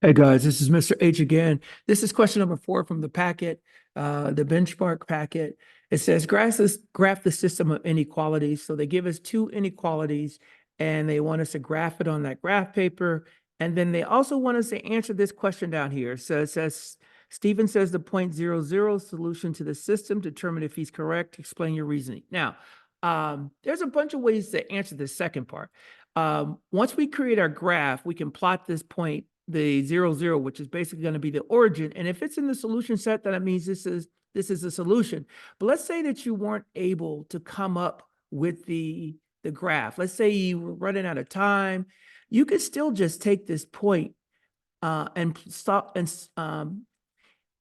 Hey guys, this is Mr. H again. This is question number 4 from the packet, the benchmark packet. It says graph the system of inequalities. So they give us 2 inequalities and they want us to graph it on that graph paper. And then they also want us to answer this question down here. So it says, Stephen says the 0.00 solution to the system, determine if he's correct, explain your reasoning. Now, there's a bunch of ways to answer this second part. Once we create our graph, we can plot this point, the 0, which is basically going to be the origin. And if it's in the solution set, then it means this is a solution. But let's say that you weren't able to come up with the graph. Let's say you were running out of time. You could still just take this point and stop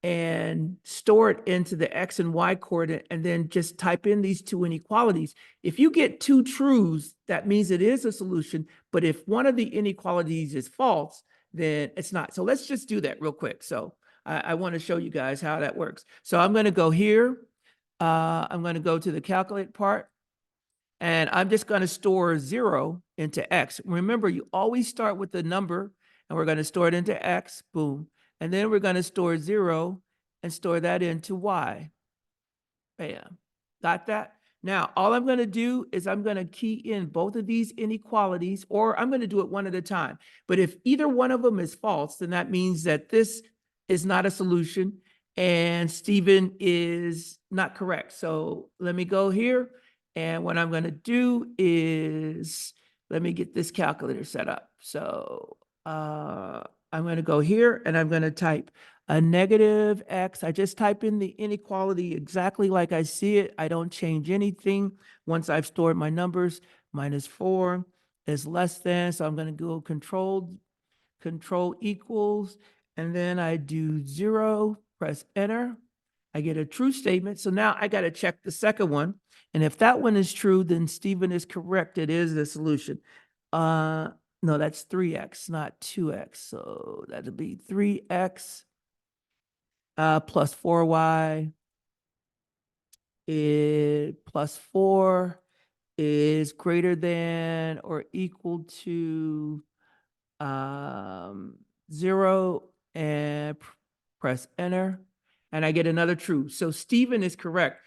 and store it into the X and Y coordinate, and then just type in these 2 inequalities. If you get 2 truths, that means it is a solution. But if one of the inequalities is false, then it's not. So let's just do that real quick. So I want to show you guys how that works. So I'm going to go here. I'm going to go to the calculate part, and I'm just going to store 0 into X. Remember, you always start with the number, and we're going to store it into X. Boom. And then we're going to store 0 and store that into Y. Bam. Got that? Now, all I'm going to do is I'm going to key in both of these inequalities, or I'm going to do it one at a time. But if either one of them is false, then that means that this is not a solution and Stephen is not correct. So let me go here. And what I'm going to do is, let me get this calculator set up. So I'm going to go here and I'm going to type a negative X. I just type in the inequality exactly like I see it. I don't change anything. Once I've stored my numbers, -4 is less than. So I'm going to go control equals, and then I do 0, press enter. I get a true statement. So now I got to check the second one. And if that one is true, then Stephen is correct. It is the solution. No, that's 3x, not 2x. So that'll be 3x plus 4y plus 4 is greater than or equal to 0, and press enter. And I get another true. So Stephen is correct.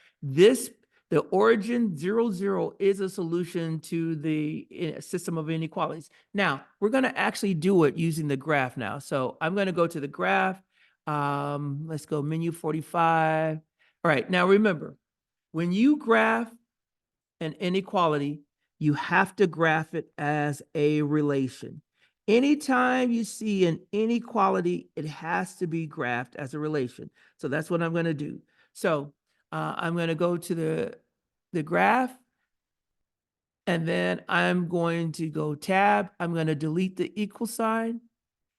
The origin 0 is a solution to the system of inequalities. Now, we're going to actually do it using the graph now. So I'm going to go to the graph. Let's go menu 45. All right, now remember, when you graph an inequality, you have to graph it as a relation. Anytime you see an inequality, it has to be graphed as a relation. So that's what I'm going to do. So I'm going to go to the graph, and then I'm going to go tab. I'm going to delete the equal sign,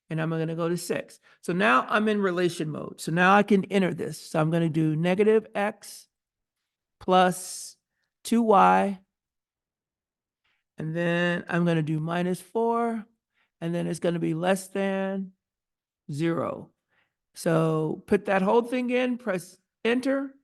and I'm going to go to 6. So now I'm in relation mode. So now I can enter this. So I'm going to do negative X plus 2Y, and then I'm going to do -4, and then it's going to be less than 0. So put that whole thing in, press enter,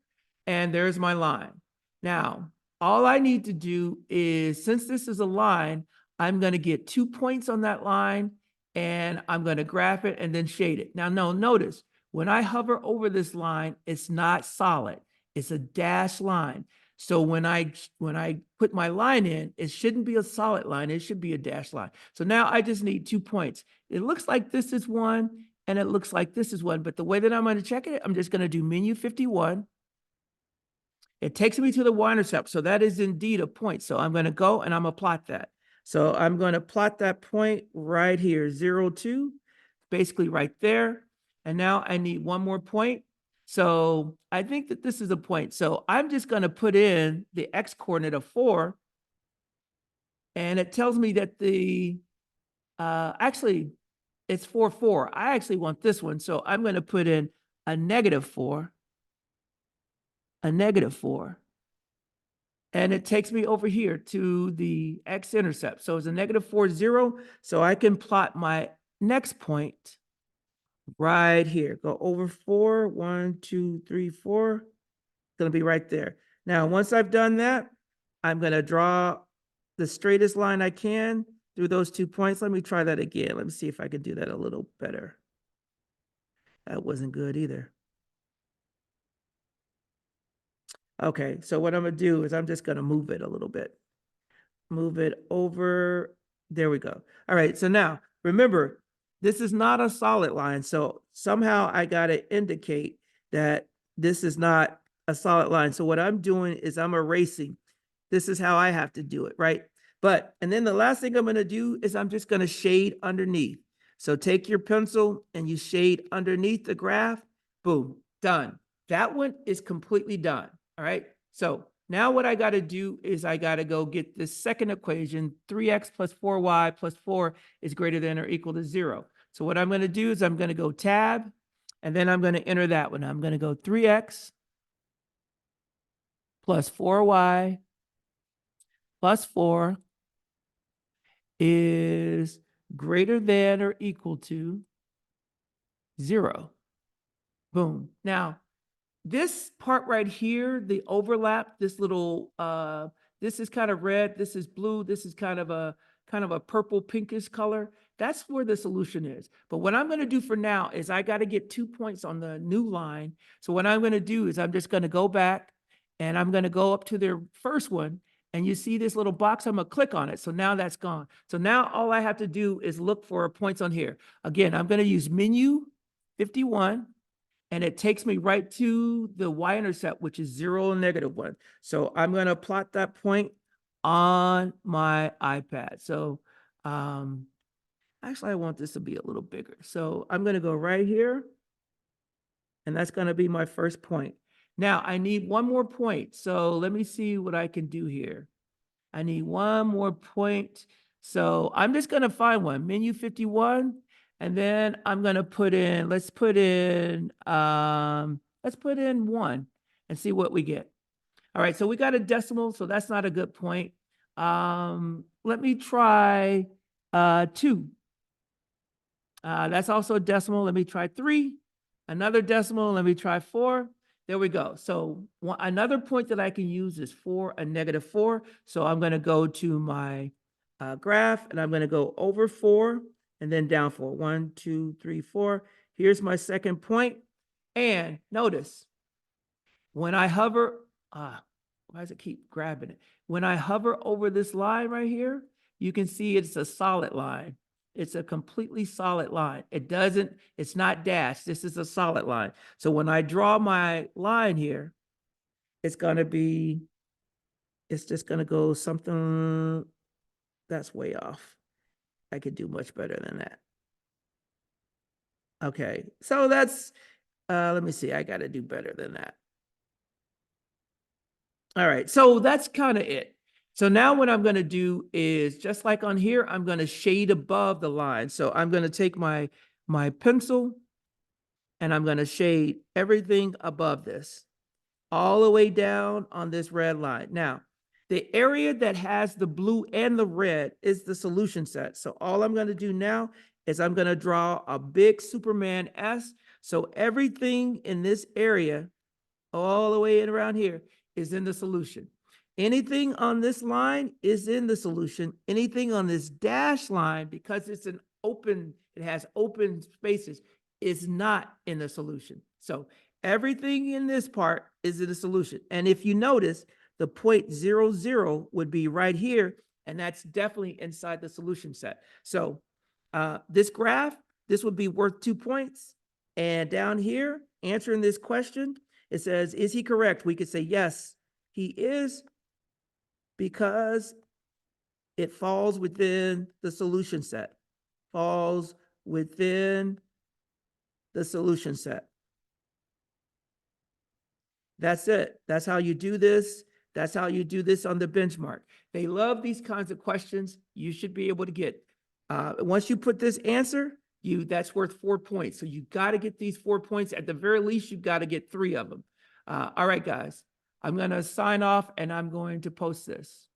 and there's my line. Now, all I need to do is, since this is a line, I'm going to get 2 points on that line, and I'm going to graph it and then shade it. Now, notice, when I hover over this line, it's not solid. It's a dashed line. So when I put my line in, it shouldn't be a solid line. It should be a dashed line. So now I just need 2 points. It looks like this is 1, and it looks like this is 1. But the way that I'm going to check it, I'm just going to do menu 51. It takes me to the y-intercept. So that is indeed a point. So I'm going to go and I'm going to plot that. So I'm going to plot that point right here, 0, 2, basically right there. And now I need one more point. So I think that this is a point. So I'm just going to put in the X coordinate of 4. And it tells me that actually it's 4, 4. I actually want this one. So I'm going to put in a -4. A -4. And it takes me over here to the x-intercept. So it's a -4, 0. So I can plot my next point right here. Go over 4, 1, 2, 3, 4. It's going to be right there. Now, once I've done that, I'm going to draw the straightest line I can through those 2 points. Let me try that again. Let me see if I can do that a little better. That wasn't good either. Okay, so what I'm gonna do is I'm just gonna move it a little bit. Move it over. There we go. All right, so now remember, this is not a solid line. So somehow I gotta indicate that this is not a solid line. So what I'm doing is I'm erasing. This is how I have to do it, right? But, and then the last thing I'm gonna do is I'm just gonna shade underneath. So take your pencil and you shade underneath the graph, boom, done. That one is completely done, all right? So now what I gotta do is I gotta go get this second equation, 3x plus 4y plus 4 is greater than or equal to 0. So what I'm gonna do is I'm gonna go tab, and then I'm gonna enter that one. I'm gonna go 3x plus 4y plus 4 is greater than or equal to 0. Boom. Now, this part right here, the overlap, this little, this is kind of red, this is blue, this is kind of a purple pinkish color. That's where the solution is. But what I'm going to do for now is I got to get 2 points on the new line. So what I'm going to do is I'm just going to go back and I'm going to go up to their first one. And you see this little box, I'm going to click on it. So now that's gone. So now all I have to do is look for points on here. Again, I'm going to use menu 51. And it takes me right to the y-intercept, which is 0 and -1. So I'm going to plot that point on my iPad. So actually, I want this to be a little bigger. So I'm going to go right here. And that's going to be my first point. Now, I need one more point. So let me see what I can do here. I need one more point. So I'm just going to find one, menu 51. And then I'm going to put in, let's put in 1 and see what we get. All right, so we got a decimal, so that's not a good point. Let me try 2. That's also a decimal. Let me try 3. Another decimal, let me try 4. There we go. So another point that I can use is 4 and -4. So I'm going to go to my graph and I'm going to go over 4 and then down 4. 1, 2, 3, 4. Here's my second point. And notice when I hover, why does it keep grabbing it? When I hover over this line right here, you can see it's a solid line. It's a completely solid line. It's not dashed. This is a solid line. So when I draw my line here, it's just going to go something that's way off. I could do much better than that. Okay, so that's, let me see, I got to do better than that. All right, so that's kind of it. So now what I'm going to do is just like on here, I'm going to shade above the line. So I'm going to take my pencil and I'm going to shade everything above this all the way down on this red line. Now, the area that has the blue and the red is the solution set. So all I'm going to do now is I'm going to draw a big Superman S. So everything in this area, all the way in around here, is in the solution. Anything on this line is in the solution. Anything on this dash line, because it's it has open spaces, is not in the solution. So everything in this part is in the solution. And if you notice, the 0.00 would be right here, and that's definitely inside the solution set. So this graph, this would be worth 2 points. And down here, answering this question, it says, is he correct? We could say, yes, he is, because it falls within the solution set. Falls within the solution set. That's it. That's how you do this. That's how you do this on the benchmark. They love these kinds of questions. You should be able to get, once you put this answer, that's worth 4 points. So you got to get these 4 points. At the very least, you've got to get 3 of them. All right, guys, I'm going to sign off and I'm going to post this.